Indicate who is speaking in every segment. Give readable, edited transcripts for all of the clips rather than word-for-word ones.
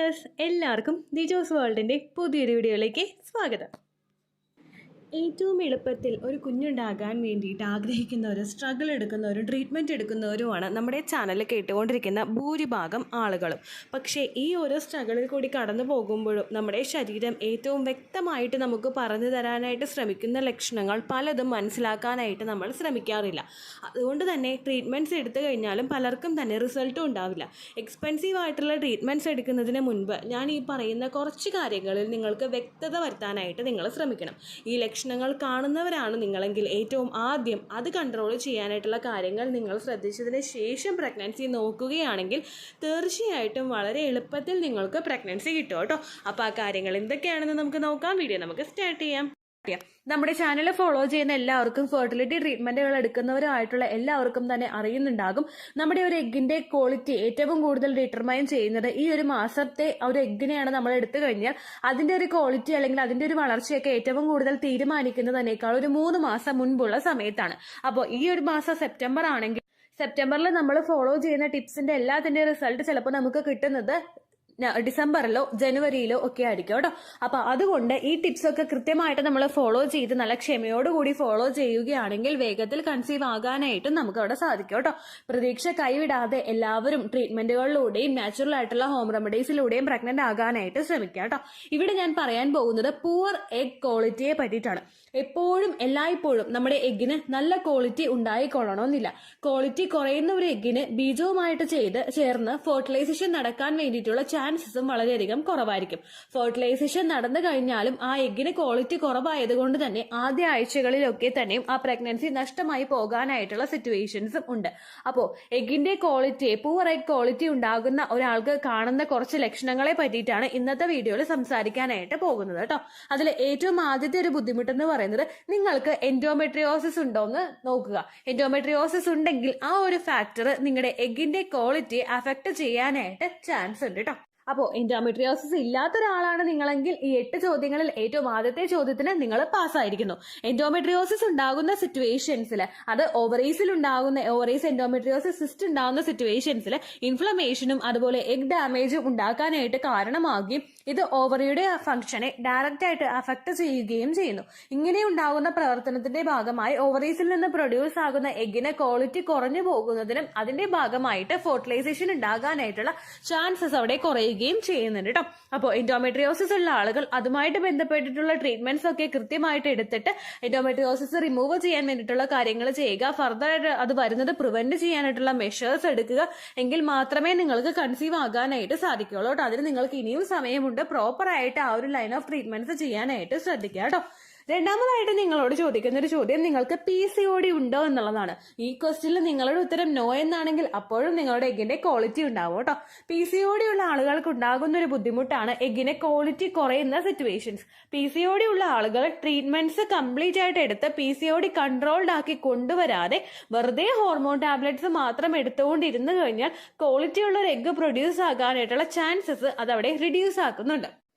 Speaker 1: Viewers, എല്ലാവർക്കും ദിജോസ് വേൾഡിൻ്റെ പുതിയൊരു വീഡിയോയിലേക്ക് സ്വാഗതം. ഏറ്റവും എളുപ്പത്തിൽ ഒരു കുഞ്ഞുണ്ടാകാൻ വേണ്ടിയിട്ട് ആഗ്രഹിക്കുന്നവരും സ്ട്രഗിൾ എടുക്കുന്നവരും ട്രീറ്റ്മെൻറ്റ് എടുക്കുന്നവരുമാണ് നമ്മുടെ ചാനൽ കേട്ടുകൊണ്ടിരിക്കുന്ന ഭൂരിഭാഗം ആളുകളും. പക്ഷേ ഈ ഓരോ സ്ട്രഗിളിൽ കൂടി കടന്നു പോകുമ്പോഴും നമ്മുടെ ശരീരം ഏറ്റവും വ്യക്തമായിട്ട് നമുക്ക് പറഞ്ഞു തരാനായിട്ട് ശ്രമിക്കുന്ന ലക്ഷണങ്ങൾ പലതും മനസ്സിലാക്കാനായിട്ട് നമ്മൾ ശ്രമിക്കാറില്ല. അതുകൊണ്ട് തന്നെ ട്രീറ്റ്മെൻറ്റ്സ് എടുത്തു കഴിഞ്ഞാലും പലർക്കും തന്നെ റിസൾട്ടും ഉണ്ടാവില്ല. എക്സ്പെൻസീവ് ആയിട്ടുള്ള ട്രീറ്റ്മെൻറ്റ്സ് എടുക്കുന്നതിന് മുൻപ് ഞാൻ ഈ പറയുന്ന കുറച്ച് കാര്യങ്ങളിൽ നിങ്ങൾക്ക് വ്യക്തത വരുത്താനായിട്ട് നിങ്ങൾ ശ്രമിക്കണം. ഈ ലക്ഷണങ്ങൾ കാണുന്നവരാണ് നിങ്ങളെങ്കിൽ ഏറ്റവും ആദ്യം അത് കൺട്രോൾ ചെയ്യാനായിട്ടുള്ള കാര്യങ്ങൾ നിങ്ങൾ ശ്രദ്ധിച്ചതിന് ശേഷം പ്രഗ്നൻസി നോക്കുകയാണെങ്കിൽ തീർച്ചയായിട്ടും വളരെ എളുപ്പത്തിൽ നിങ്ങൾക്ക് പ്രഗ്നൻസി കിട്ടും കേട്ടോ. അപ്പോൾ ആ കാര്യങ്ങൾ എന്തൊക്കെയാണെന്ന് നമുക്ക് നോക്കാം. വീഡിയോ നമുക്ക് സ്റ്റാർട്ട് ചെയ്യാം. നമ്മുടെ ചാനൽ ഫോളോ ചെയ്യുന്ന എല്ലാവർക്കും ഫെർട്ടിലിറ്റി ട്രീറ്റ്മെന്റുകൾ എടുക്കുന്നവരായിട്ടുള്ള എല്ലാവർക്കും തന്നെ അറിയുന്നുണ്ടാകും. നമ്മുടെ ഒരു എഗ്ഗിന്റെ ക്വാളിറ്റി ഏറ്റവും കൂടുതൽ ഡിറ്റർമൈൻ ചെയ്യുന്നത് ഈ ഒരു മാസത്തെ ഒരു എഗ്ഗിനെയാണ് നമ്മൾ എടുത്തു കഴിഞ്ഞാൽ അതിന്റെ ഒരു ക്വാളിറ്റി അല്ലെങ്കിൽ അതിന്റെ ഒരു വളർച്ചയൊക്കെ ഏറ്റവും കൂടുതൽ തീരുമാനിക്കുന്നതിനേക്കാൾ ഒരു 3 മാസം മുൻപുള്ള സമയത്താണ്. അപ്പോൾ ഈ ഒരു മാസം സെപ്റ്റംബർ ആണെങ്കിൽ സെപ്റ്റംബറിൽ നമ്മൾ ഫോളോ ചെയ്യുന്ന ടിപ്സിന്റെ എല്ലാത്തിന്റെ റിസൾട്ട് ചിലപ്പോൾ നമുക്ക് കിട്ടുന്നത് ഡിസംബറിലോ ജനുവരിയിലോ ഒക്കെ ആയിരിക്കും കേട്ടോ. അപ്പൊ അതുകൊണ്ട് ഈ ടിപ്സ് ഒക്കെ കൃത്യമായിട്ട് നമ്മൾ ഫോളോ ചെയ്ത് നല്ല ക്ഷമയോടുകൂടി ഫോളോ ചെയ്യുകയാണെങ്കിൽ വേഗത്തിൽ കൺസീവ് ആകാനായിട്ടും നമുക്ക് അവിടെ സാധിക്കും കേട്ടോ. പ്രതീക്ഷ കൈവിടാതെ എല്ലാവരും ട്രീറ്റ്മെന്റുകളിലൂടെയും നാച്ചുറൽ ആയിട്ടുള്ള ഹോം റെമഡീസിലൂടെയും പ്രഗ്നന്റ് ആകാനായിട്ട് ശ്രമിക്കുക കേട്ടോ. ഇവിടെ ഞാൻ പറയാൻ പോകുന്നത് പുവർ എഗ് ക്വാളിറ്റിയെ പറ്റിയിട്ടാണ്. എപ്പോഴും എല്ലായ്പ്പോഴും നമ്മുടെ എഗ്ഗിന് നല്ല ക്വാളിറ്റി ഉണ്ടായിക്കൊള്ളണമെന്നില്ല. ക്വാളിറ്റി കുറയുന്ന ഒരു എഗ്ഗിന് ബീജവുമായിട്ട് ചേർന്ന് ഫെർട്ടിലൈസേഷൻ നടക്കാൻ വേണ്ടിയിട്ടുള്ള ചാൻസസും വളരെയധികം കുറവായിരിക്കും. ഫെർട്ടിലൈസേഷൻ നടന്നു കഴിഞ്ഞാലും ആ എഗ്ഗിന് ക്വാളിറ്റി കുറവായതുകൊണ്ട് തന്നെ ആദ്യ ആഴ്ചകളിലൊക്കെ തന്നെയും ആ പ്രഗ്നൻസി നഷ്ടമായി പോകാനായിട്ടുള്ള സിറ്റുവേഷൻസും ഉണ്ട്. അപ്പോൾ എഗ്ഗിന്റെ ക്വാളിറ്റി പുവർ എഗ് ക്വാളിറ്റി ഉണ്ടാകുന്ന ഒരാൾക്ക് കാണുന്ന കുറച്ച് ലക്ഷണങ്ങളെ പറ്റിയിട്ടാണ് ഇന്നത്തെ വീഡിയോയിൽ സംസാരിക്കാനായിട്ട് പോകുന്നത് കേട്ടോ. അതിൽ ഏറ്റവും ആദ്യത്തെ ഒരു ബുദ്ധിമുട്ടെന്ന് പറയുന്നത് നിങ്ങൾക്ക് എൻഡോമെട്രിയോസിസ് ഉണ്ടോന്ന് നോക്കുക. എൻഡോമെട്രിയോസിസ് ഉണ്ടെങ്കിൽ ആ ഒരു ഫാക്ടർ നിങ്ങളുടെ എഗ്ഗിന്റെ ക്വാളിറ്റി അഫക്ട് ചെയ്യാനായിട്ട് ചാൻസ് ഉണ്ട് കേട്ടോ. അപ്പോൾ എൻഡോമെട്രിയോസിസ് ഇല്ലാത്ത ഒരാളാണ് നിങ്ങളെങ്കിൽ ഈ 8 ചോദ്യങ്ങളിൽ ഏറ്റവും ആദ്യത്തെ ചോദ്യത്തിന് നിങ്ങൾ പാസ്സായിരിക്കുന്നു. എൻഡോമെട്രിയോസിസ് ഉണ്ടാകുന്ന സിറ്റുവേഷൻസിൽ അത് ഓവറീസിൽ ഉണ്ടാകുന്ന ഓവറീസ് എൻഡോമെട്രിയോസിസ് സിസ്റ്റ് ഉണ്ടാകുന്ന സിറ്റുവേഷൻസിൽ ഇൻഫ്ലമേഷനും അതുപോലെ എഗ് ഡാമേജും ഉണ്ടാക്കാനായിട്ട് കാരണമാകുകയും ഇത് ഓവറിയുടെ ഫംഗ്ഷനെ ഡയറക്റ്റ് ആയിട്ട് അഫക്ട് ചെയ്യുകയും ചെയ്യുന്നു. ഇങ്ങനെ ഉണ്ടാകുന്ന പ്രവർത്തനത്തിന്റെ ഭാഗമായി ഓവറീസിൽ നിന്ന് പ്രൊഡ്യൂസ് ആകുന്ന എഗ്ഗിന് ക്വാളിറ്റി കുറഞ്ഞു പോകുന്നതിനും അതിന്റെ ഭാഗമായിട്ട് ഫെർട്ടിലൈസേഷൻ ഉണ്ടാകാനായിട്ടുള്ള ചാൻസസ് അവിടെ കുറയുകയും ചെയ്യുന്നുണ്ട് കേട്ടോ. അപ്പോൾ എൻഡോമെട്രിയോസിസ് ഉള്ള ആളുകൾ അതുമായിട്ട് ബന്ധപ്പെട്ടിട്ടുള്ള ട്രീറ്റ്മെന്റ്സ് ഒക്കെ കൃത്യമായിട്ട് എടുത്തിട്ട് എൻഡോമെട്രിയോസിസ് റിമൂവ് ചെയ്യാൻ വേണ്ടിയിട്ടുള്ള കാര്യങ്ങൾ ചെയ്യുക. ഫർദർ അത് വരുന്നത് പ്രിവെന്റ് ചെയ്യാനായിട്ടുള്ള മെഷേഴ്സ് എടുക്കുക. എങ്കിൽ മാത്രമേ നിങ്ങൾക്ക് കൺസീവ് ആകാനായിട്ട് സാധിക്കുള്ളൂ കേട്ടോ. അതിന് നിങ്ങൾക്ക് ഇനിയും സമയമുണ്ട്. പ്രോപ്പർ ആയിട്ട് ആ ഒരു ലൈൻ ഓഫ് ട്രീറ്റ്മെന്റ്സ് ചെയ്യാനായിട്ട് ശ്രദ്ധിക്കുക കേട്ടോ. രണ്ടാമതായിട്ട് നിങ്ങളോട് ചോദിക്കുന്ന ഒരു ചോദ്യം നിങ്ങൾക്ക് PCOD ഉണ്ടോ എന്നുള്ളതാണ്. ഈ ക്വസ്റ്റ്യനിൽ നിങ്ങളുടെ ഉത്തരം നോ എന്നാണെങ്കിൽ അപ്പോഴും നിങ്ങളുടെ എഗ്ഗിന്റെ ക്വാളിറ്റി ഉണ്ടാവും കേട്ടോ. PCOD ഉള്ള ആളുകൾക്ക് ഉണ്ടാകുന്ന ഒരു ബുദ്ധിമുട്ടാണ് എഗ്ഗിന്റെ ക്വാളിറ്റി കുറയുന്ന സിറ്റുവേഷൻസ്. PCOD ഉള്ള ആളുകൾ ട്രീറ്റ്മെന്റ്സ് കംപ്ലീറ്റ് ആയിട്ട് എടുത്ത് PCOD കൺട്രോൾഡ് ആക്കി കൊണ്ടുവരാതെ വെറുതെ ഹോർമോൺ ടാബ്ലറ്റ്സ് മാത്രം എടുത്തുകൊണ്ടിരുന്നു കഴിഞ്ഞാൽ ക്വാളിറ്റി ഉള്ള ഒരു എഗ്ഗ് പ്രൊഡ്യൂസ് ആകാനായിട്ടുള്ള ചാൻസസ് അതവിടെ റിഡ്യൂസ് ആക്കുന്നുണ്ട്.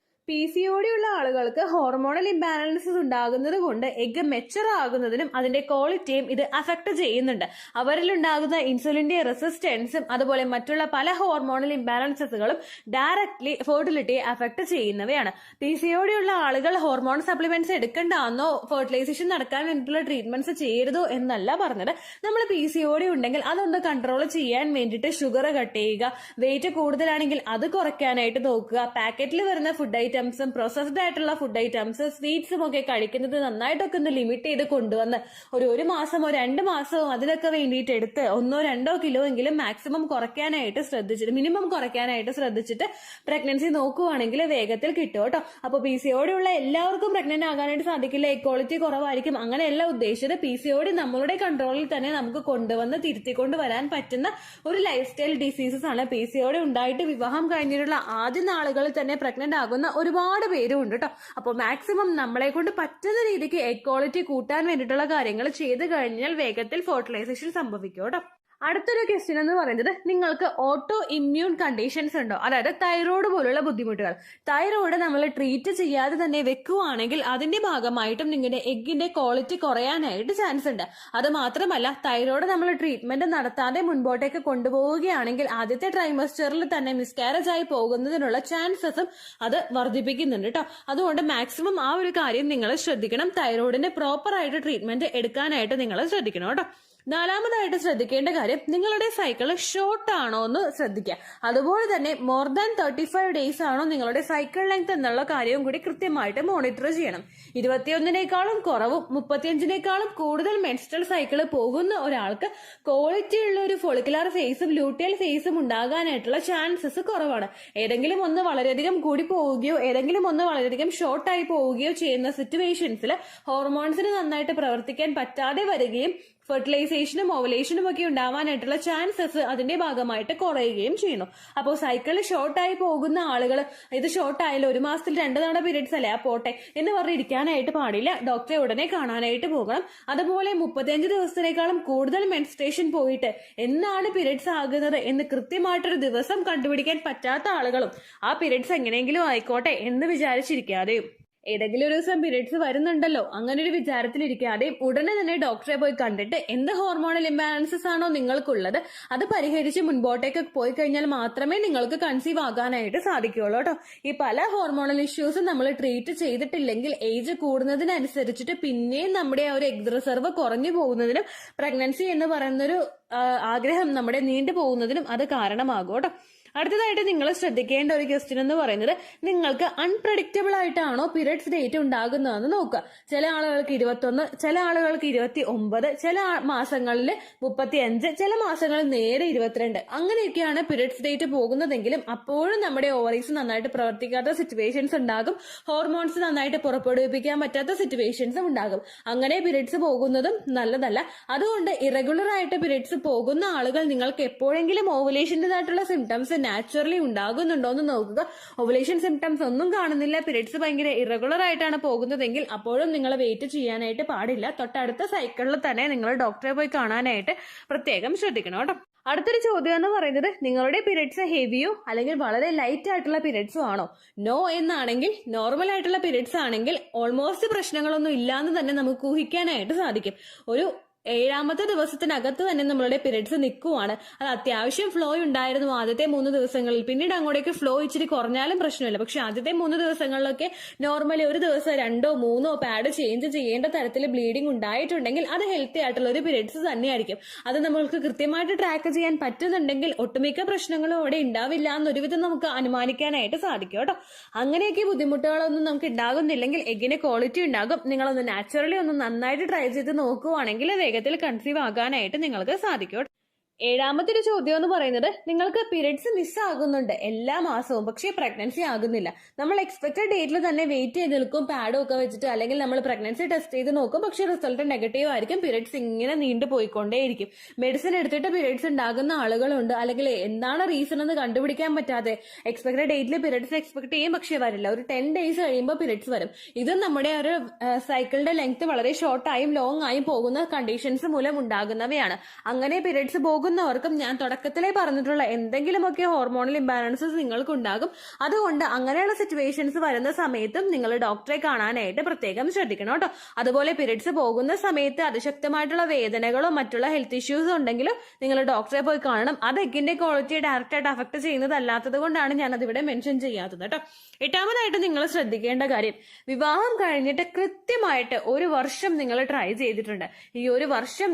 Speaker 1: PCOD ഉള്ള ആളുകൾക്ക് ഹോർമോണൽ ഇംബാലൻസസ് ഉണ്ടാകുന്നത് കൊണ്ട് എഗ്ഗ് മെച്ചർ ആകുന്നതിനും അതിന്റെ ക്വാളിറ്റിയും ഇത് അഫക്ട് ചെയ്യുന്നുണ്ട്. അവരിൽ ഉണ്ടാകുന്ന ഇൻസുലിന്റെ റെസിസ്റ്റൻസും അതുപോലെ മറ്റുള്ള പല ഹോർമോണൽ ഇംബാലൻസസുകളും ഡയറക്ട്ലി ഫെർട്ടിലിറ്റിയെ അഫക്ട് ചെയ്യുന്നവയാണ്. PCOD ഉള്ള ആളുകൾ ഹോർമോൺ സപ്ലിമെന്റ്സ് എടുക്കണ്ടെന്നോ ഫെർട്ടിലൈസേഷൻ നടക്കാൻ വേണ്ടിയിട്ടുള്ള ട്രീറ്റ്മെന്റ്സ് ചെയ്യരുതോ എന്നല്ല പറഞ്ഞത്. നമ്മൾ PCOD ഉണ്ടെങ്കിൽ അതൊന്ന് കൺട്രോൾ ചെയ്യാൻ വേണ്ടിയിട്ട് ഷുഗർ കട്ട് ചെയ്യുക, വെയിറ്റ് കൂടുതലാണെങ്കിൽ അത് കുറയ്ക്കാനായിട്ട് നോക്കുക, പാക്കറ്റിൽ വരുന്ന ഫുഡ് ഐറ്റംസും പ്രോസസ്ഡ് ആയിട്ടുള്ള ഫുഡ് ഐറ്റംസ് സ്വീറ്റ്സും ഒക്കെ കഴിക്കുന്നത് നന്നായിട്ടൊക്കെ ഒന്ന് ലിമിറ്റ് ചെയ്ത് കൊണ്ടുവന്ന് ഒരു മാസമോ 2 മാസമോ അതിലൊക്കെ വേണ്ടിയിട്ട് എടുത്ത് 1-2 കിലോ എങ്കിലും മാക്സിമം കുറയ്ക്കാനായിട്ട് ശ്രദ്ധിച്ചിട്ട് മിനിമം കുറയ്ക്കാനായിട്ട് ശ്രദ്ധിച്ചിട്ട് പ്രഗ്നൻസി നോക്കുവാണെങ്കിൽ വേഗത്തിൽ കിട്ടും കേട്ടോ. അപ്പോൾ PCOD ഉള്ള എല്ലാവർക്കും പ്രഗ്നന്റ് ആകാനായിട്ട് സാധിക്കില്ല. ഇക്വാളിറ്റി കുറവായിരിക്കും. അങ്ങനെയല്ല ഉദ്ദേശിച്ചത്. PCOD നമ്മളുടെ കൺട്രോളിൽ തന്നെ നമുക്ക് കൊണ്ടുവന്ന് തിരുത്തിക്കൊണ്ട് വരാൻ പറ്റുന്ന ഒരു ലൈഫ് സ്റ്റൈൽ ഡിസീസസ് ആണ്. PCOD ഉണ്ടായിട്ട് വിവാഹം കഴിഞ്ഞിട്ടുള്ള ആദ്യ നാളുകളിൽ തന്നെ പ്രഗ്നന്റ് ആകുന്ന ഒരുപാട് പേരും ഉണ്ട് കേട്ടോ. അപ്പോൾ മാക്സിമം നമ്മളെ കൊണ്ട് പറ്റുന്ന രീതിക്ക് എഗ് ക്വാളിറ്റി കൂട്ടാൻ വേണ്ടിയിട്ടുള്ള കാര്യങ്ങൾ ചെയ്ത് കഴിഞ്ഞാൽ വേഗത്തിൽ ഫെർട്ടിലൈസേഷൻ സംഭവിക്കും കേട്ടോ. അടുത്തൊരു ക്വസ്റ്റ്യൻ എന്ന് പറയുന്നത് നിങ്ങൾക്ക് ഓട്ടോ ഇമ്മ്യൂൺ കണ്ടീഷൻസ് ഉണ്ടോ, അതായത് തൈറോയ്ഡ് പോലുള്ള ബുദ്ധിമുട്ടുകൾ. തൈറോയ്ഡ് നമ്മൾ ട്രീറ്റ് ചെയ്യാതെ തന്നെ വെക്കുവാണെങ്കിൽ അതിന്റെ ഭാഗമായിട്ടും നിങ്ങളുടെ എഗ്ഗിന്റെ ക്വാളിറ്റി കുറയാനായിട്ട് ചാൻസ് ഉണ്ട്. അത് മാത്രമല്ല, തൈറോയ്ഡ് നമ്മൾ ട്രീറ്റ്മെന്റ് നടത്താതെ മുൻപോട്ടേക്ക് കൊണ്ടുപോവുകയാണെങ്കിൽ ആദ്യത്തെ ട്രൈമസ്റ്ററിൽ തന്നെ മിസ്കാരേജ് ആയി പോകുന്നതിനുള്ള ചാൻസസും അത് വർദ്ധിപ്പിക്കുന്നുണ്ട് കേട്ടോ. അതുകൊണ്ട് മാക്സിമം ആ ഒരു കാര്യം നിങ്ങൾ ശ്രദ്ധിക്കണം. തൈറോയ്ഡിന്റെ പ്രോപ്പർ ആയിട്ട് ട്രീറ്റ്മെന്റ് എടുക്കാനായിട്ട് നിങ്ങൾ ശ്രദ്ധിക്കണം കേട്ടോ. നാലാമതായിട്ട് ശ്രദ്ധിക്കേണ്ട കാര്യം, നിങ്ങളുടെ സൈക്കിള് ഷോർട്ട് ആണോ എന്ന് ശ്രദ്ധിക്കുക. അതുപോലെ തന്നെ മോർ ദാൻ 35 ഡേയ്സ് ആണോ നിങ്ങളുടെ സൈക്കിൾ ലെങ്ത് എന്നുള്ള കാര്യവും കൂടി കൃത്യമായിട്ട് മോണിറ്റർ ചെയ്യണം. 21-നേക്കാളും കുറവും 35-നേക്കാളും കൂടുതൽ മെൻസ്ട്രൽ സൈക്കിള് പോകുന്ന ഒരാൾക്ക് ക്വാളിറ്റി ഉള്ള ഒരു ഫോളിക്കുലാർ ഫേസും ലൂട്ടിയൽ ഫേസും ഉണ്ടാകാനായിട്ടുള്ള ചാൻസസ് കുറവാണ്. ഏതെങ്കിലും ഒന്ന് വളരെയധികം കൂടി പോവുകയോ ഏതെങ്കിലും ഒന്ന് വളരെയധികം ഷോർട്ടായി പോവുകയോ ചെയ്യുന്ന സിറ്റുവേഷൻസിൽ ഹോർമോൺസിന് നന്നായിട്ട് പ്രവർത്തിക്കാൻ പറ്റാതെ വരികയും ഫെർട്ടിലൈസേഷനും ഓവലേഷനും ഒക്കെ ഉണ്ടാവാനായിട്ടുള്ള ചാൻസസ് അതിന്റെ ഭാഗമായിട്ട് കുറയുകയും ചെയ്യുന്നു. അപ്പോൾ സൈക്കിള് ഷോർട്ടായി പോകുന്ന ആളുകൾ ഇത് ഷോർട്ടായാലും 1 മാസത്തിൽ 2 തവണ പീരീഡ്സ് അല്ലേ, ആ പോട്ടെ എന്ന് പറഞ്ഞിരിക്കാനായിട്ട് പാടില്ല. ഡോക്ടറെ ഉടനെ കാണാനായിട്ട് പോകണം. അതുപോലെ 35 ദിവസത്തിനേക്കാളും കൂടുതൽ മെൻസ്ട്രേഷൻ പോയിട്ട് എന്നാണ് പീരീഡ്സ് ആകുന്നത് എന്ന് കൃത്യമായിട്ടൊരു ദിവസം കണ്ടുപിടിക്കാൻ പറ്റാത്ത ആളുകളും ആ പീരീഡ്സ് എങ്ങനെയെങ്കിലും ആയിക്കോട്ടെ എന്ന് വിചാരിച്ചിരിക്കാതെയും ഏതെങ്കിലും ഒരു ദിവസം പീരീഡ്സ് വരുന്നുണ്ടല്ലോ അങ്ങനെ ഒരു വിചാരത്തിലിരിക്കാതെ ഉടനെ തന്നെ ഡോക്ടറെ പോയി കണ്ടിട്ട് എന്ത് ഹോർമോണൽ ഇംബാലൻസസ് ആണോ നിങ്ങൾക്കുള്ളത് അത് പരിഹരിച്ച് മുൻപോട്ടേക്ക് പോയി കഴിഞ്ഞാൽ മാത്രമേ നിങ്ങൾക്ക് കൺസീവ് ആകാനായിട്ട് സാധിക്കുകയുള്ളൂ കേട്ടോ. ഈ പല ഹോർമോണൽ ഇഷ്യൂസും നമ്മൾ ട്രീറ്റ് ചെയ്തിട്ടില്ലെങ്കിൽ ഏജ് കൂടുന്നതിനനുസരിച്ചിട്ട് പിന്നെയും നമ്മുടെ ആ ഒരു എഗ് റിസർവ് കുറഞ്ഞു പോകുന്നതിനും പ്രഗ്നൻസി എന്ന് പറയുന്നൊരു ആഗ്രഹം നമ്മുടെ നീണ്ടു പോകുന്നതിനും അത് കാരണമാകും കേട്ടോ. അടുത്തതായിട്ട് നിങ്ങൾ ശ്രദ്ധിക്കേണ്ട ഒരു ക്വസ്റ്റ്യൻ എന്ന് പറയുന്നത്, നിങ്ങൾക്ക് അൺപ്രഡിക്റ്റബിൾ ആയിട്ടാണോ പീരിയഡ്സ് ഡേറ്റ് ഉണ്ടാകുന്നതെന്ന് നോക്കുക. ചില ആളുകൾക്ക് 21, ചില ആളുകൾക്ക് 29, ചില മാസങ്ങളിൽ 35, ചില മാസങ്ങളിൽ നേരെ 22 അങ്ങനെയൊക്കെയാണ് പീരിയഡ്സ് ഡേറ്റ് പോകുന്നതെങ്കിലും അപ്പോഴും നമ്മുടെ ഓവറീസ് നന്നായിട്ട് പ്രവർത്തിക്കാത്ത സിറ്റുവേഷൻസ് ഉണ്ടാകും. ഹോർമോൺസ് നന്നായിട്ട് പുറപ്പെടുവിപ്പിക്കാൻ പറ്റാത്ത സിറ്റുവേഷൻസും ഉണ്ടാകും. അങ്ങനെ പീരിയഡ്സ് പോകുന്നതും നല്ലതല്ല. അതുകൊണ്ട് ഇറഗുലർ ആയിട്ട് പീരിയഡ്സ് പോകുന്ന ആളുകൾ നിങ്ങൾക്ക് എപ്പോഴെങ്കിലും ഓവുലേഷൻ്റെതായിട്ടുള്ള സിംറ്റംസ് നാച്ചുറലി ഉണ്ടാകുന്നുണ്ടോ എന്ന് നോക്കുക. ഓവുലേഷൻ സിംറ്റംസ് ഒന്നും കാണുന്നില്ല, പീരിയഡ്സ് ഭയങ്കര ഇറഗുലർ ആയിട്ടാണ് പോകുന്നതെങ്കിൽ അപ്പോഴും നിങ്ങൾ വെയിറ്റ് ചെയ്യാനായിട്ട് പാടില്ല. തൊട്ടടുത്ത സൈക്കിളിൽ തന്നെ നിങ്ങൾ ഡോക്ടറെ പോയി കാണാനായിട്ട് പ്രത്യേകം ശ്രദ്ധിക്കണം കേട്ടോ. അടുത്തൊരു ചോദ്യം എന്ന് പറയുന്നത്, നിങ്ങളുടെ പീരിയഡ്സ് ഹെവിയോ അല്ലെങ്കിൽ വളരെ ലൈറ്റ് ആയിട്ടുള്ള പീരിയഡ്സോ ആണോ? നോ എന്നാണെങ്കിൽ, നോർമൽ ആയിട്ടുള്ള പീരിയഡ്സ് ആണെങ്കിൽ ഓൾമോസ്റ്റ് പ്രശ്നങ്ങളൊന്നും ഇല്ലാന്ന് തന്നെ നമുക്ക് ഊഹിക്കാനായിട്ട് സാധിക്കും. ഒരു 7ാമത്തെ ദിവസത്തിനകത്ത് തന്നെ നമ്മളുടെ പീരിയഡ്സ് നിൽക്കുവാണ്. അത് അത്യാവശ്യം ഫ്ലോ ഉണ്ടായിരുന്നു ആദ്യത്തെ 3 ദിവസങ്ങളിൽ. പിന്നീട് അങ്ങോട്ടേക്ക് ഫ്ലോ ഇച്ചിരി കുറഞ്ഞാലും പ്രശ്നമില്ല. പക്ഷെ ആദ്യത്തെ 3 ദിവസങ്ങളിലൊക്കെ നോർമലി ഒരു ദിവസം 2ഓ 3ഓ പാഡ് ചേഞ്ച് ചെയ്യേണ്ട തരത്തിൽ ബ്ലീഡിംഗ് ഉണ്ടായിട്ടുണ്ടെങ്കിൽ അത് ഹെൽത്തി ആയിട്ടുള്ള ഒരു പീരിയഡ്സ് തന്നെയായിരിക്കും. അത് നമ്മൾക്ക് കൃത്യമായിട്ട് ട്രാക്ക് ചെയ്യാൻ പറ്റുന്നുണ്ടെങ്കിൽ ഒട്ടുമിക്ക പ്രശ്നങ്ങളും അവിടെ ഉണ്ടാവില്ല എന്നൊരുവിധം നമുക്ക് അനുമാനിക്കാനായിട്ട് സാധിക്കും കേട്ടോ. അങ്ങനെയൊക്കെ ബുദ്ധിമുട്ടുകളൊന്നും നമുക്ക് ഉണ്ടാകുന്നില്ലെങ്കിൽ എഗ്ഗിന് ക്വാളിറ്റി ഉണ്ടാകും. നിങ്ങളൊന്ന് നാച്ചുറലി ഒന്ന് നന്നായിട്ട് ട്രൈ ചെയ്ത് നോക്കുവാണെങ്കിൽ വേഗത്തിൽ കൺസീവ് ആകാനായിട്ട് നിങ്ങൾക്ക് സാധിക്കും. 7ാമത്തെ ഒരു ചോദ്യം എന്ന് പറയുന്നത്, നിങ്ങൾക്ക് പീരിയഡ്സ് മിസ്സാകുന്നുണ്ട് എല്ലാ മാസവും പക്ഷേ പ്രഗ്നൻസി ആകുന്നില്ല. നമ്മൾ എക്സ്പെക്ടഡ് ഡേറ്റിൽ തന്നെ വെയിറ്റ് ചെയ്ത് നിൽക്കും പാഡും ഒക്കെ വെച്ചിട്ട്, അല്ലെങ്കിൽ നമ്മൾ പ്രഗ്നൻസി ടെസ്റ്റ് ചെയ്ത് നോക്കും പക്ഷേ റിസൾട്ട് നെഗറ്റീവ് ആയിരിക്കും. പീരിയഡ്സ് ഇങ്ങനെ നീണ്ടു പോയിക്കൊണ്ടേയിരിക്കും. മെഡിസിൻ എടുത്തിട്ട് പീരിയഡ്സ് ഉണ്ടാകുന്ന ആളുകളുണ്ട്. അല്ലെങ്കിൽ എന്താണ് റീസൺ എന്ന് കണ്ടുപിടിക്കാൻ പറ്റാതെ എക്സ്പെക്ടഡ് ഡേറ്റിൽ പീരിയഡ്സ് എക്സ്പെക്ട് ചെയ്യും പക്ഷേ വരില്ല. ഒരു 10 ഡേയ്സ് കഴിയുമ്പോൾ പീരിയഡ്സ് വരും. ഇത് നമ്മുടെ ഒരു സൈക്കിളിന്റെ ലെങ്ത് വളരെ ഷോർട്ടായും ലോങ് ആയും പോകുന്ന കണ്ടീഷൻസ് മൂലം ഉണ്ടാകുന്നവയാണ്. അങ്ങനെ പീരിയഡ്സ് പോകുന്നവർക്കും ഞാൻ തുടക്കത്തിലേ പറഞ്ഞിട്ടുള്ള എന്തെങ്കിലുമൊക്കെ ഹോർമോണൽ ഇംബാലൻസസ് നിങ്ങൾക്കുണ്ടാകും. അതുകൊണ്ട് അങ്ങനെയുള്ള സിറ്റുവേഷൻസ് വരുന്ന സമയത്തും നിങ്ങൾ ഡോക്ടറെ കാണാനായിട്ട് പ്രത്യേകം ശ്രദ്ധിക്കണം കേട്ടോ. അതുപോലെ പീരിയഡ്സ് പോകുന്ന സമയത്ത് അതിശക്തമായിട്ടുള്ള വേദനകളോ മറ്റുള്ള ഹെൽത്ത് ഇഷ്യൂസോ ഉണ്ടെങ്കിലും നിങ്ങൾ ഡോക്ടറെ പോയി കാണണം. അത് എഗ്ഗിന്റെ ക്വാളിറ്റിയെ ഡയറക്റ്റായിട്ട് അഫക്ട് ചെയ്യുന്നതല്ലാത്തത് കൊണ്ടാണ് ഞാൻ അതിവിടെ മെൻഷൻ ചെയ്യാത്തത് കേട്ടോ. 8ാമതായിട്ട് നിങ്ങൾ ശ്രദ്ധിക്കേണ്ട കാര്യം, വിവാഹം കഴിഞ്ഞിട്ട് കൃത്യമായിട്ട് 1 വർഷം നിങ്ങൾ ട്രൈ ചെയ്തിട്ടുണ്ട്. ഈ 1 വർഷം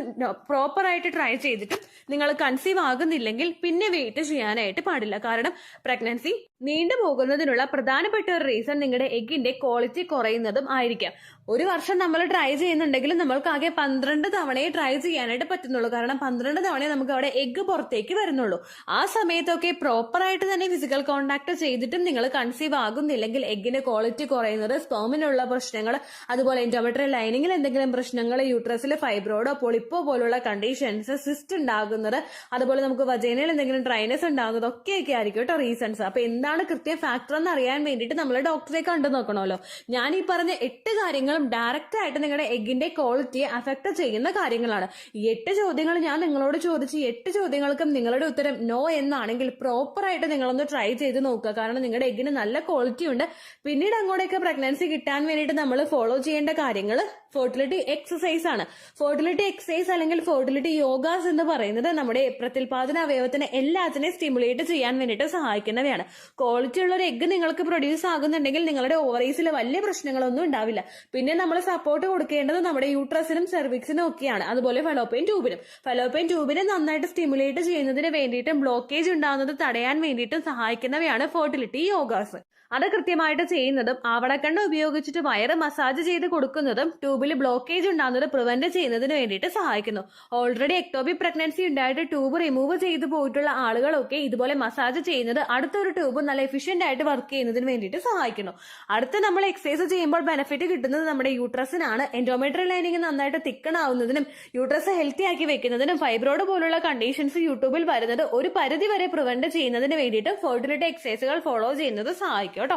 Speaker 1: പ്രോപ്പറായിട്ട് ട്രൈ ചെയ്തിട്ടും നിങ്ങൾ കൺസീവ് ആകുന്നില്ലെങ്കിൽ പിന്നെ വെയിറ്റ് ചെയ്യാനായിട്ട് പാടില്ല. കാരണം പ്രഗ്നൻസി നീണ്ടു പോകുന്നതിനുള്ള പ്രധാനപ്പെട്ട ഒരു റീസൺ നിങ്ങളുടെ എഗ്ഗിന്റെ ക്വാളിറ്റി കുറയുന്നതും ആയിരിക്കാം. 1 വർഷം നമ്മൾ ട്രൈ ചെയ്യുന്നുണ്ടെങ്കിലും നമ്മൾക്ക് ആകെ 12 തവണയെ ട്രൈ ചെയ്യാനായിട്ട് പറ്റുന്നുള്ളൂ. കാരണം 12 തവണയെ നമുക്ക് അവിടെ എഗ്ഗ് പുറത്തേക്ക് വരുന്നുള്ളൂ. ആ സമയത്തൊക്കെ പ്രോപ്പറായിട്ട് തന്നെ ഫിസിക്കൽ കോണ്ടാക്ട് ചെയ്തിട്ടും നിങ്ങൾ കൺസീവ് ആകുന്നില്ലെങ്കിൽ എഗ്ഗിന്റെ ക്വാളിറ്റി കുറയുന്നത്, സ്പേമിനുള്ള പ്രശ്നങ്ങൾ, അതുപോലെ എൻഡോമെട്രിയൽ ലൈനിങ്ങിൽ എന്തെങ്കിലും പ്രശ്നങ്ങൾ, യൂട്രസിൽ ഫൈബ്രോയിഡോ പൊളിപ്പോ പോലുള്ള കണ്ടീഷൻസ്, സിസ്റ്റ് ഉണ്ടാകുന്നത്, പോകുന്നത്, അതുപോലെ നമുക്ക് വജൈനയിൽ എന്തെങ്കിലും ഡ്രൈനസ് ഉണ്ടാകുന്നത് ഒക്കെയൊക്കെ ആയിരിക്കും കേട്ടോ റീസൺസ്. അപ്പൊ എന്താണ് കൃത്യ ഫാക്ടർ എന്ന് അറിയാൻ വേണ്ടിയിട്ട് നമ്മൾ ഡോക്ടറെ കണ്ടു നോക്കണമല്ലോ. ഞാൻ ഈ പറഞ്ഞ 8 കാര്യങ്ങളും ഡയറക്റ്റ് ആയിട്ട് നിങ്ങളുടെ എഗിന്റെ ക്വാളിറ്റിയെ അഫക്ട് ചെയ്യുന്ന കാര്യങ്ങളാണ്. ഈ 8 ചോദ്യങ്ങൾ ഞാൻ നിങ്ങളോട് ചോദിച്ച് 8 ചോദ്യങ്ങൾക്കും നിങ്ങളുടെ ഉത്തരം നോ എന്നാണെങ്കിൽ പ്രോപ്പർ ആയിട്ട് നിങ്ങളൊന്ന് ട്രൈ ചെയ്ത് നോക്കുക. കാരണം നിങ്ങളുടെ എഗിന് നല്ല ക്വാളിറ്റി ഉണ്ട്. പിന്നീട് അങ്ങോട്ടേക്ക് പ്രഗ്നൻസി കിട്ടാൻ വേണ്ടിയിട്ട് നമ്മൾ ഫോളോ ചെയ്യേണ്ട കാര്യങ്ങൾ ഫെർട്ടിലിറ്റി എക്സസൈസ് ആണ്. ഫെർട്ടിലിറ്റി എക്സസൈസ് അല്ലെങ്കിൽ ഫെർട്ടിലിറ്റി യോഗാസ് എന്ന് പറയുന്നത് നമ്മുടെ പ്രത്യുൽപാദന അവയവത്തിന് എല്ലാത്തിനെയും സ്റ്റിമുലേറ്റ് ചെയ്യാൻ വേണ്ടിയിട്ട് സഹായിക്കുന്നവയാണ്. ക്വാളിറ്റി ഉള്ള ഒരു എഗ് നിങ്ങൾക്ക് പ്രൊഡ്യൂസ് ആകുന്നുണ്ടെങ്കിൽ നിങ്ങളുടെ ഓവറീസിൽ വലിയ പ്രശ്നങ്ങളൊന്നും ഉണ്ടാവില്ല. പിന്നെ നമ്മൾ സപ്പോർട്ട് കൊടുക്കേണ്ടത് നമ്മുടെ യൂട്രസിനും സെർവിക്സിനും ഒക്കെയാണ്. അതുപോലെ ഫലോപ്പിയൻ ട്യൂബിനെ നന്നായിട്ട് സ്റ്റിമുലേറ്റ് ചെയ്യുന്നതിന് വേണ്ടിയിട്ടും ബ്ലോക്കേജ് ഉണ്ടാകുന്നത് തടയാൻ വേണ്ടിയിട്ടും സഹായിക്കുന്നവയാണ് ഫെർട്ടിലിറ്റി യോഗാസ്. അത് കൃത്യമായിട്ട് ചെയ്യുന്നതും ആവണക്കണ്ണ ഉപയോഗിച്ചിട്ട് വയറ് മസാജ് ചെയ്ത് കൊടുക്കുന്നതും ട്യൂബിൽ ബ്ലോക്കേജ് ഉണ്ടാകുന്നത് പ്രിവെന്റ് ചെയ്യുന്നതിന് വേണ്ടിയിട്ട് സഹായിക്കുന്നു. ഓൾറെഡി എക്ടോപിക് പ്രഗ്നൻസി ഉണ്ടായിട്ട് ട്യൂബ് റിമൂവ് ചെയ്ത് പോയിട്ടുള്ള ആളുകളൊക്കെ ഇതുപോലെ മസാജ് ചെയ്യുന്നത് അടുത്തൊരു ട്യൂബ് നല്ല എഫിഷ്യന്റ് ആയിട്ട് വർക്ക് ചെയ്യുന്നതിന് വേണ്ടിയിട്ട് സഹായിക്കുന്നു. അടുത്ത് നമ്മൾ എക്സസൈസ് ചെയ്യുമ്പോൾ ബെനിഫിറ്റ് കിട്ടുന്നത് നമ്മുടെ യൂട്രസിനാണ്. എൻഡോമെട്രിയൽ ലൈനിങ് നന്നായിട്ട് തിക്കണാവുന്നതിനും യൂട്രസ് ഹെൽത്തി ആക്കി വെക്കുന്നതിനും ഫൈബ്രോയിഡ് പോലുള്ള കണ്ടീഷൻസ് യൂട്യൂബിൽ വരുന്നത് ഒരു പരിധി വരെ പ്രിവെന്റ് ചെയ്യുന്നതിന് വേണ്ടിയിട്ട് ഫെർട്ടിലിറ്റി എക്സസൈസുകൾ ഫോളോ ചെയ്യുന്നത് സഹായിക്കും കേട്ടോ.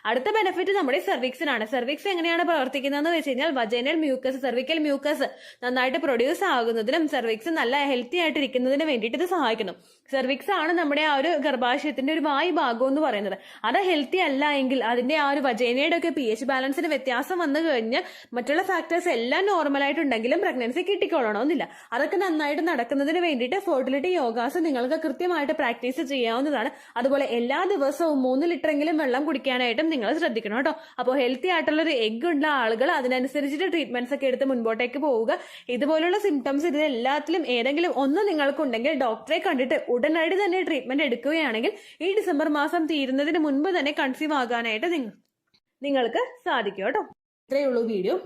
Speaker 1: അടുത്ത ബെനിഫിറ്റ് നമ്മുടെ സെർവിക്സിനാണ്. സെർവിക്സ് എങ്ങനെയാണ് പ്രവർത്തിക്കുന്നതെന്ന് വെച്ച് കഴിഞ്ഞാൽ വജൈനൽ മ്യൂക്കസ്, സെർവിക്കൽ മ്യൂക്കസ് നന്നായിട്ട് പ്രൊഡ്യൂസ് ആകുന്നതിനും സെർവിക്സ് നല്ല ഹെൽത്തി ആയിട്ട് ഇരിക്കുന്നതിന് വേണ്ടിയിട്ട് ഇത് സഹായിക്കുന്നു. സെർവിക്സ് ആണ് നമ്മുടെ ആ ഒരു ഗർഭാശയത്തിന്റെ ഒരു വായു ഭാഗം എന്ന് പറയുന്നത്. അത് ഹെൽത്തി അല്ല എങ്കിൽ അതിന്റെ ആ ഒരു വജൈനയുടെ ഒക്കെ pH ബാലൻസിന് വ്യത്യാസം വന്നു കഴിഞ്ഞ് മറ്റുള്ള ഫാക്ടേഴ്സ് എല്ലാം നോർമൽ ആയിട്ടുണ്ടെങ്കിലും പ്രഗ്നൻസി കിട്ടിക്കൊള്ളണമെന്നില്ല. അതൊക്കെ നന്നായിട്ട് നടക്കുന്നതിന് വേണ്ടിയിട്ട് ഫെർട്ടിലിറ്റി യോഗാസ് നിങ്ങൾക്ക് കൃത്യമായിട്ട് പ്രാക്ടീസ് ചെയ്യാവുന്നതാണ്. അതുപോലെ എല്ലാ ദിവസവും 3 ലിറ്ററെങ്കിലും വെള്ളം കുടിക്കാനായിട്ടും നിങ്ങൾ ശ്രദ്ധിക്കണം കേട്ടോ. അപ്പോൾ ഹെൽത്തി ആയിട്ടുള്ള ഒരു എഗ് ഉള്ള ആളുകൾ അതിനനുസരിച്ചിട്ട് ട്രീറ്റ്മെന്റ്സ് ഒക്കെ എടുത്ത് മുൻപോട്ടേക്ക് പോവുക. ഇതുപോലുള്ള സിംറ്റംസ് ഇതിൽ എല്ലാത്തിലും ഏതെങ്കിലും ഒന്ന് നിങ്ങൾക്കുണ്ടെങ്കിൽ ഡോക്ടറെ കണ്ടിട്ട് ഉടനടി തന്നെ ട്രീറ്റ്മെന്റ് എടുക്കുകയാണെങ്കിൽ ഈ ഡിസംബർ മാസം തീരുന്നതിന് മുൻപ് തന്നെ കൺസീവ് ആകാനായിട്ട് നിങ്ങൾക്ക് സാധിക്കും കേട്ടോ. ഇത്രയേ ഉള്ളൂ വീഡിയോ.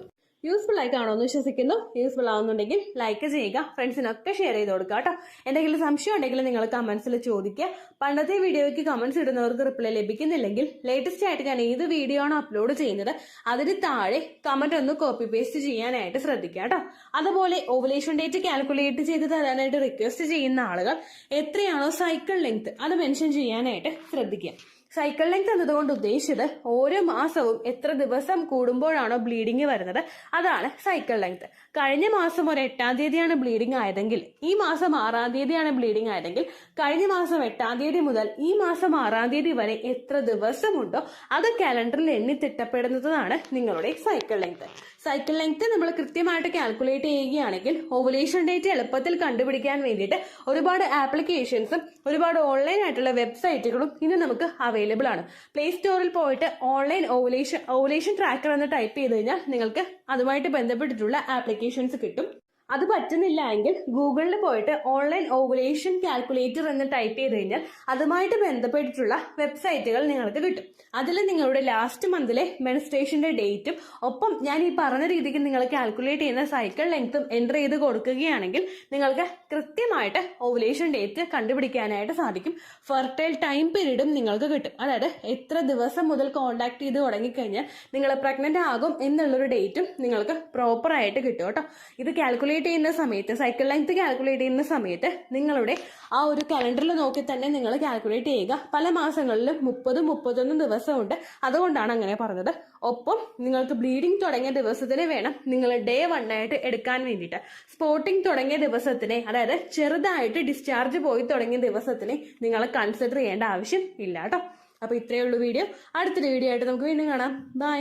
Speaker 1: യൂസ്ഫുൾ ആയി കാണുമെന്ന് വിശ്വസിക്കുന്നു. യൂസ്ഫുൾ ആവുന്നുണ്ടെങ്കിൽ ലൈക്ക് ചെയ്യുക, ഫ്രണ്ട്സിനൊക്കെ ഷെയർ ചെയ്ത് കൊടുക്കുക കേട്ടോ. എന്തെങ്കിലും സംശയം ഉണ്ടെങ്കിൽ നിങ്ങൾ കമന്റ്സിൽ ചോദിക്കുക. പണ്ടത്തെ വീഡിയോയ്ക്ക് കമന്റ്സ് ഇടുന്നവർക്ക് റിപ്ലൈ ലഭിക്കുന്നില്ലെങ്കിൽ ലേറ്റസ്റ്റ് ആയിട്ട് ഞാൻ ഏത് വീഡിയോ ആണോ അപ്ലോഡ് ചെയ്യുന്നത് അതിന് താഴെ കമന്റ് ഒന്ന് കോപ്പി പേസ്റ്റ് ചെയ്യാനായിട്ട് ശ്രദ്ധിക്കുക കേട്ടോ. അതുപോലെ ഓവുലേഷൻ ഡേറ്റ് കാൽക്കുലേറ്റ് ചെയ്ത് തരാനായിട്ട് റിക്വസ്റ്റ് ചെയ്യുന്ന ആളുകൾ എത്രയാണോ സൈക്കിൾ ലെങ്ത് അത് മെൻഷൻ ചെയ്യാനായിട്ട് ശ്രദ്ധിക്കുക. സൈക്കിൾ ലെങ്ത് എന്നതുകൊണ്ട് ഉദ്ദേശിച്ചത് ഓരോ മാസവും എത്ര ദിവസം കൂടുമ്പോഴാണോ ബ്ലീഡിങ് വരുന്നത് അതാണ് സൈക്കിൾ ലെങ്ത്. കഴിഞ്ഞ മാസം ഒരു 8-ാം തീയതിയാണ് ബ്ലീഡിങ് ആയതെങ്കിൽ ഈ മാസം 6-ാം തീയതിയാണ് ബ്ലീഡിങ് ആയതെങ്കിൽ കഴിഞ്ഞ മാസം 8-ാം തീയതി മുതൽ ഈ മാസം 6-ാം തീയതി വരെ എത്ര ദിവസമുണ്ടോ അത് കാലണ്ടറിൽ എണ്ണി തിട്ടപ്പെടുന്നതാണ് നിങ്ങളുടെ സൈക്കിൾ ലെങ്ത്. സൈക്കിൾ ലെങ്ത് നമ്മൾ കൃത്യമായിട്ട് കാൽക്കുലേറ്റ് ചെയ്യുകയാണെങ്കിൽ ഓവുലേഷൻ ഡേറ്റ് എളുപ്പത്തിൽ കണ്ടുപിടിക്കാൻ വേണ്ടിയിട്ട് ഒരുപാട് ആപ്ലിക്കേഷൻസും ഒരുപാട് ഓൺലൈൻ ആയിട്ടുള്ള വെബ്സൈറ്റുകളും ഇന്ന് നമുക്ക് അവൈലബിൾ ആണ്. പ്ലേ സ്റ്റോറിൽ പോയിട്ട് ഓൺലൈൻ ഓവുലേഷൻ ട്രാക്കർ എന്ന് ടൈപ്പ് ചെയ്ത് കഴിഞ്ഞാൽ നിങ്ങൾക്ക് അതുമായിട്ട് ബന്ധപ്പെട്ടിട്ടുള്ള ആപ്ലിക്കേഷൻസ് കിട്ടും. അത് പറ്റുന്നില്ല എങ്കിൽ ഗൂഗിളിൽ പോയിട്ട് ഓൺലൈൻ ഓവുലേഷൻ കാൽക്കുലേറ്റർ എന്ന് ടൈപ്പ് ചെയ്ത് കഴിഞ്ഞാൽ അതുമായിട്ട് ബന്ധപ്പെട്ടിട്ടുള്ള വെബ്സൈറ്റുകൾ നിങ്ങൾക്ക് കിട്ടും. അതിൽ നിങ്ങളുടെ ലാസ്റ്റ് മന്തിലെ മെൻസ്ട്രേഷന്റെ ഡേറ്റും ഒപ്പം ഞാൻ ഈ പറഞ്ഞ രീതിക്ക് നിങ്ങൾ കാൽക്കുലേറ്റ് ചെയ്യുന്ന സൈക്കിൾ ലെങ്ത്തും എൻ്റർ ചെയ്ത് കൊടുക്കുകയാണെങ്കിൽ നിങ്ങൾക്ക് കൃത്യമായിട്ട് ഓവുലേഷൻ ഡേറ്റ് കണ്ടുപിടിക്കാനായിട്ട് സാധിക്കും. ഫെർട്ടൈൽ ടൈം പീരീഡും നിങ്ങൾക്ക് കിട്ടും. അതായത് എത്ര ദിവസം മുതൽ കോണ്ടാക്ട് ചെയ്ത് തുടങ്ങിക്കഴിഞ്ഞാൽ നിങ്ങൾ പ്രഗ്നന്റ് ആകും എന്നുള്ളൊരു ഡേറ്റും നിങ്ങൾക്ക് പ്രോപ്പറായിട്ട് കിട്ടും കേട്ടോ. ഇത് കാൽക്കുലേറ്റ് ചെയ്യുന്ന സമയത്ത് സൈക്കിൾ ലെങ്ത് കാൽക്കുലേറ്റ് ചെയ്യുന്ന സമയത്ത് നിങ്ങളുടെ ആ ഒരു കലണ്ടറിൽ നോക്കി തന്നെ നിങ്ങൾ കാൽക്കുലേറ്റ് ചെയ്യുക. പല മാസങ്ങളിലും 30-31 ദിവസമുണ്ട്. അതുകൊണ്ടാണ് അങ്ങനെ പറഞ്ഞത്. ഒപ്പം നിങ്ങൾക്ക് ബ്ലീഡിങ് തുടങ്ങിയ ദിവസത്തിന് വേണം നിങ്ങൾ ഡേ 1 ആയിട്ട് എടുക്കാൻ വേണ്ടിയിട്ട്. സ്പോട്ടിങ് തുടങ്ങിയ ദിവസത്തിനെ അതായത് ചെറുതായിട്ട് ഡിസ്ചാർജ് പോയി തുടങ്ങിയ ദിവസത്തിനെ നിങ്ങൾ കൺസിഡർ ചെയ്യേണ്ട ആവശ്യം ഇല്ല കേട്ടോ. അപ്പൊ ഇത്രയേ ഉള്ളൂ വീഡിയോ. അടുത്തൊരു വീഡിയോ ആയിട്ട് നമുക്ക് വീണ്ടും കാണാം. ബൈ.